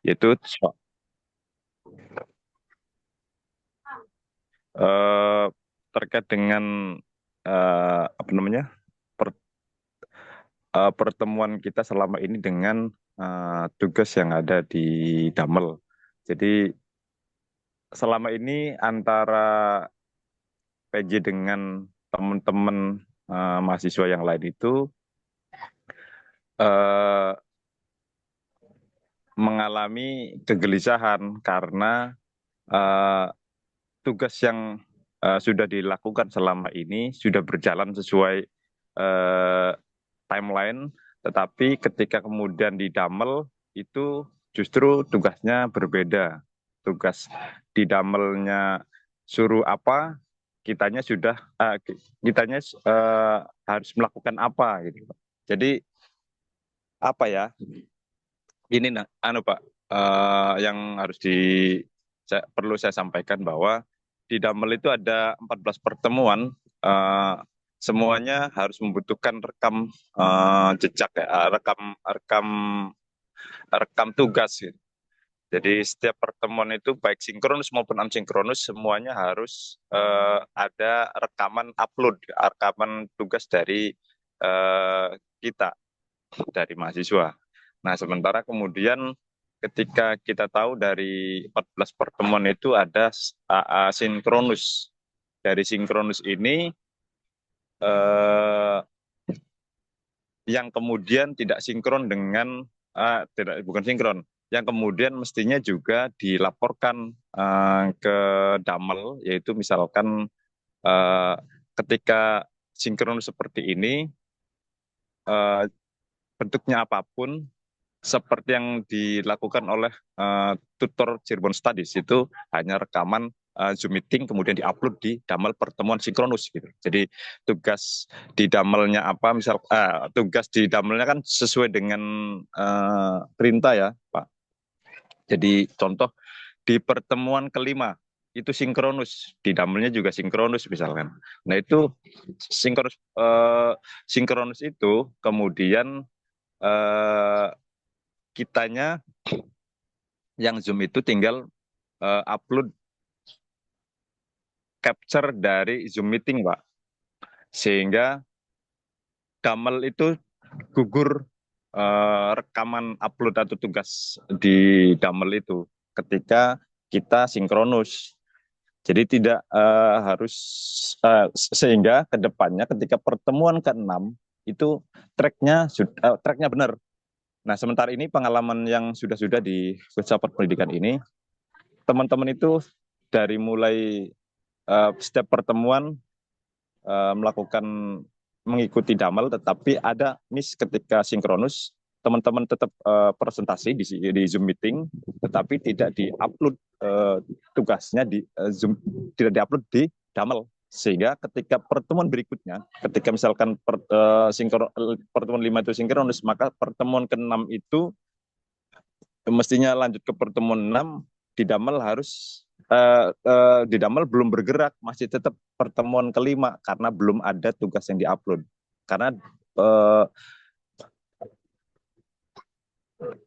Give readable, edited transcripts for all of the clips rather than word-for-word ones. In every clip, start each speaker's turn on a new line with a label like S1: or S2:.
S1: yaitu eh, terkait dengan apa namanya pertemuan kita selama ini dengan tugas yang ada di Damel. Jadi selama ini antara PJ dengan teman-teman mahasiswa yang lain itu eh, mengalami kegelisahan karena eh, tugas yang sudah dilakukan selama ini sudah berjalan sesuai eh, timeline, tetapi ketika kemudian di Damel itu justru tugasnya berbeda. Tugas di Damelnya suruh apa, kitanya harus melakukan apa gitu. Jadi apa ya? Ini anu Pak, yang harus perlu saya sampaikan bahwa di Damel itu ada 14 pertemuan, eh, semuanya harus membutuhkan rekam jejak ya, rekam rekam rekam tugas gitu. Jadi setiap pertemuan itu baik sinkronus maupun asinkronus semuanya harus ada rekaman tugas dari eh, kita dari mahasiswa. Nah, sementara kemudian ketika kita tahu dari 14 pertemuan itu ada sinkronus. Dari sinkronus ini eh, yang kemudian tidak sinkron dengan tidak bukan sinkron, yang kemudian mestinya juga dilaporkan ke Damel, yaitu misalkan eh, ketika sinkronus seperti ini eh, bentuknya apapun seperti yang dilakukan oleh tutor Cirebon Studies itu hanya rekaman Zoom meeting kemudian diupload di Damel pertemuan sinkronus gitu. Jadi tugas di Damelnya apa misal tugas di Damelnya kan sesuai dengan perintah ya, Pak. Jadi contoh di pertemuan kelima itu sinkronus, di Damelnya juga sinkronus misalkan. Nah, itu sinkronus sinkronus itu kemudian eh, kitanya yang Zoom itu tinggal upload capture dari Zoom meeting, Pak. Sehingga Damel itu gugur rekaman upload atau tugas di Damel itu ketika kita sinkronus. Jadi tidak harus sehingga ke depannya ketika pertemuan ke-6 itu tracknya benar. Nah, sementara ini pengalaman yang sudah-sudah di filsafat pendidikan ini, teman-teman itu dari mulai setiap pertemuan melakukan mengikuti damal, tetapi ada miss ketika sinkronus, teman-teman tetap presentasi di Zoom meeting, tetapi tidak diupload tugasnya di Zoom, tidak diupload di damal. Sehingga ketika pertemuan berikutnya, ketika misalkan pertemuan 5 itu sinkronus, maka pertemuan ke-6 itu mestinya lanjut ke pertemuan 6 di Damel harus di Damel belum bergerak, masih tetap pertemuan kelima karena belum ada tugas yang diupload. Karena uh,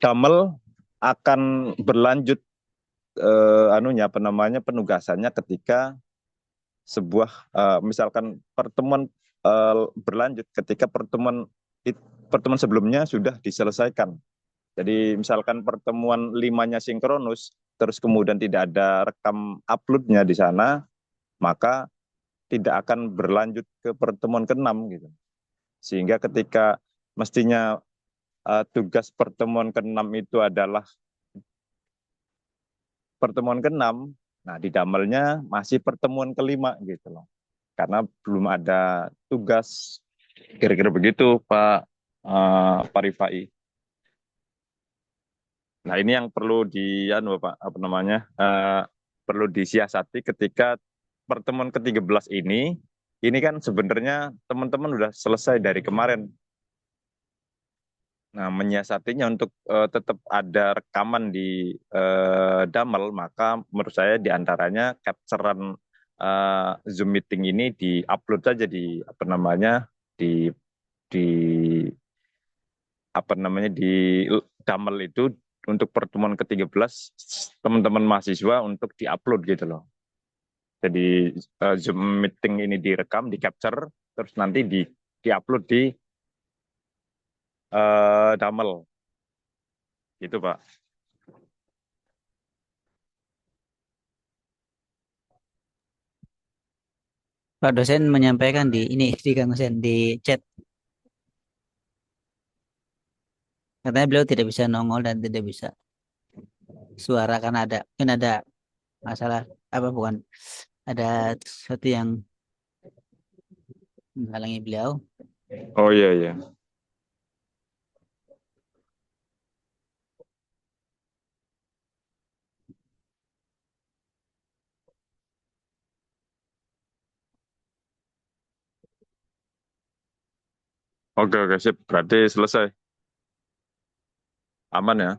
S1: Damel akan berlanjut anunya apa namanya penugasannya ketika sebuah misalkan pertemuan berlanjut ketika pertemuan sebelumnya sudah diselesaikan. Jadi misalkan pertemuan limanya sinkronus, terus kemudian tidak ada rekam uploadnya di sana, maka tidak akan berlanjut ke pertemuan ke-6 gitu. Sehingga ketika mestinya tugas pertemuan ke-6 itu adalah pertemuan ke-6, nah di damelnya masih pertemuan kelima gitu loh. Karena belum ada tugas. Kira-kira begitu Pak Rifai. Nah, ini yang perlu Pak, apa namanya, perlu disiasati ketika pertemuan ke-13 ini kan sebenarnya teman-teman udah selesai dari kemarin. Nah, menyiasatinya untuk tetap ada rekaman di Damel, maka menurut saya diantaranya capturean Zoom meeting ini di-upload saja di apa namanya di di apa namanya di Damel itu untuk pertemuan ke-13 teman-teman mahasiswa untuk diupload gitu loh. Jadi Zoom meeting ini direkam, di capture, terus nanti diupload di Damel gitu Pak.
S2: Pak dosen menyampaikan di ini di Kang dosen di chat, katanya beliau tidak bisa nongol dan tidak bisa suara karena ada masalah apa bukan ada sesuatu yang menghalangi beliau.
S1: Oh iya iya. Oke oke sip. Berarti selesai. Aman ya.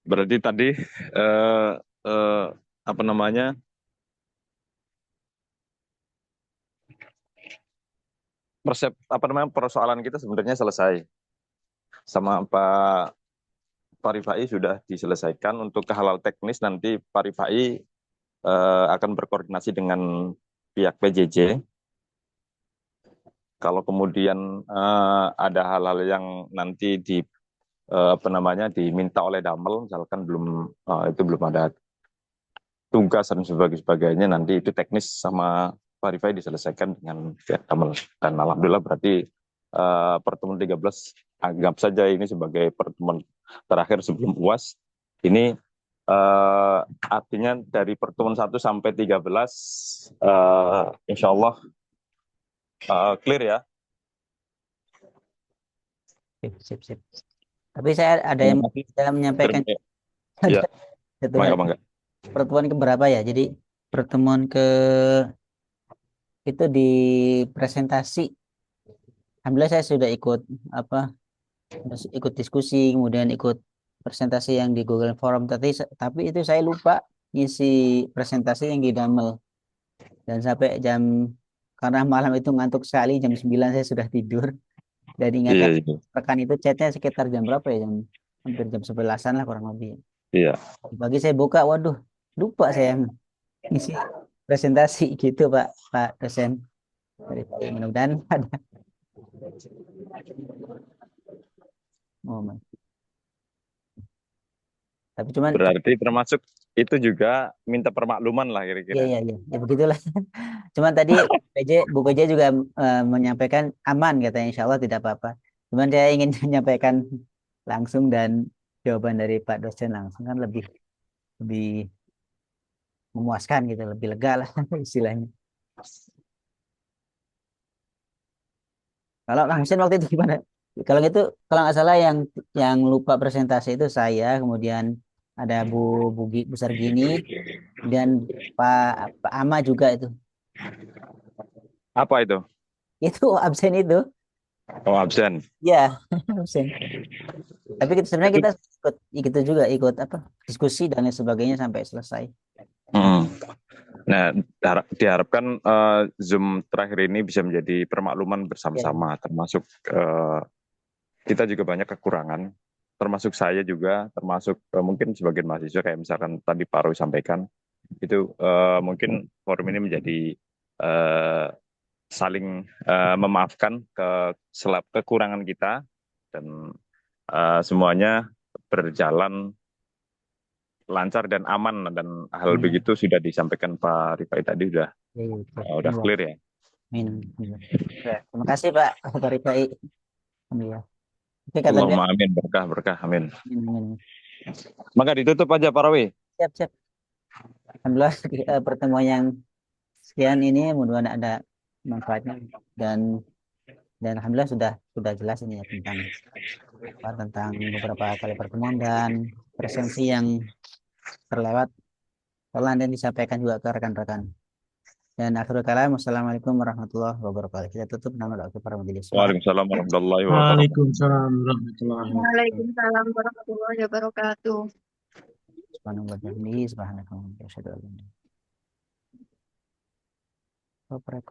S1: Berarti tadi eh, eh, apa namanya? Apa namanya persoalan kita sebenarnya selesai sama Pak Rifai sudah diselesaikan. Untuk hal-hal teknis nanti Pak Rifai akan berkoordinasi dengan pihak PJJ. Kalau kemudian ada hal-hal yang nanti apa namanya diminta oleh Damel, misalkan itu belum ada tugas dan sebagainya, nanti itu teknis sama Pak Rifai diselesaikan dengan pihak Damel. Dan alhamdulillah berarti pertemuan 13 anggap saja ini sebagai pertemuan terakhir sebelum UAS. Ini artinya dari pertemuan 1 sampai 13 insya Allah clear ya.
S2: Sip, sip, sip. Tapi saya ada
S1: Terima
S2: yang
S1: kasih.
S2: saya menyampaikan
S1: Terima kasih.
S2: ada
S1: Ya,
S2: satu hal.
S1: mangga mangga.
S2: Pertemuan ke berapa ya? Jadi pertemuan ke itu di presentasi. Alhamdulillah saya sudah ikut apa ikut diskusi kemudian ikut presentasi yang di Google Forum tapi itu saya lupa ngisi presentasi yang di Damel dan sampai karena malam itu ngantuk sekali jam 9 saya sudah tidur dan
S1: Iya,
S2: ingatkan
S1: iya.
S2: rekan itu chatnya sekitar jam berapa ya hampir jam 11-an lah kurang lebih.
S1: Iya.
S2: Pagi saya buka, waduh, lupa saya ngisi presentasi gitu Pak Pak dosen. Mudah-mudahan ada momen. Tapi cuman
S1: Berarti termasuk itu juga minta permakluman lah
S2: iya
S1: kira-kira.
S2: iya iya ya begitulah. Cuman tadi Bu PJ juga menyampaikan aman katanya insya Allah tidak apa-apa. Cuman saya ingin menyampaikan langsung dan jawaban dari Pak dosen langsung kan lebih lebih memuaskan gitu, lebih lega lah istilahnya. Kalau langsung waktu itu gimana? Kalau gitu, kalau nggak salah yang lupa presentasi itu saya, kemudian ada Besar Gini, dan Pak Ama juga itu.
S1: Apa itu?
S2: Itu absen itu,
S1: Oh, absen.
S2: ya absen. Tapi sebenarnya
S1: Itu
S2: kita ikut gitu juga ikut apa diskusi dan lain sebagainya sampai selesai.
S1: mm. Nah, diharapkan Zoom terakhir ini bisa menjadi permakluman
S2: Ya, ya.
S1: bersama-sama, termasuk kita juga banyak kekurangan, termasuk saya juga, termasuk mungkin sebagian mahasiswa kayak misalkan tadi Pak Roy sampaikan, itu mungkin forum ini menjadi eh, saling memaafkan kekurangan kita dan semuanya berjalan lancar dan aman dan hal
S2: Amin.
S1: begitu sudah disampaikan Pak Rifai tadi
S2: Ya, ya, ya.
S1: udah
S2: Alhamdulillah.
S1: clear ya.
S2: Amin. Alhamdulillah. Ya, terima kasih Pak Rifai. Alhamdulillah. Oke kata dia.
S1: Allahumma amin berkah berkah amin.
S2: Amin, amin.
S1: Maka ditutup aja Pak Rawi.
S2: Siap, siap. Alhamdulillah pertemuan yang sekian ini mudah-mudahan ada manfaatnya dan alhamdulillah sudah jelas ini ya tentang beberapa kali pertemuan dan presensi yang terlewat pelan dan disampaikan juga ke rekan-rekan. Dan akhirul kalam, wassalamualaikum warahmatullahi wabarakatuh. Kita tutup nama doa para majelis.
S1: Waalaikumsalam warahmatullahi wabarakatuh.
S3: Waalaikumsalam warahmatullahi wabarakatuh.
S4: Waalaikumsalam warahmatullahi wabarakatuh.
S2: Subhanallah wa bihamdihi, subhanallahi wa bihamdihi, asyhadu an la ilaha illa anta, astaghfiruka wa atubu ilaik.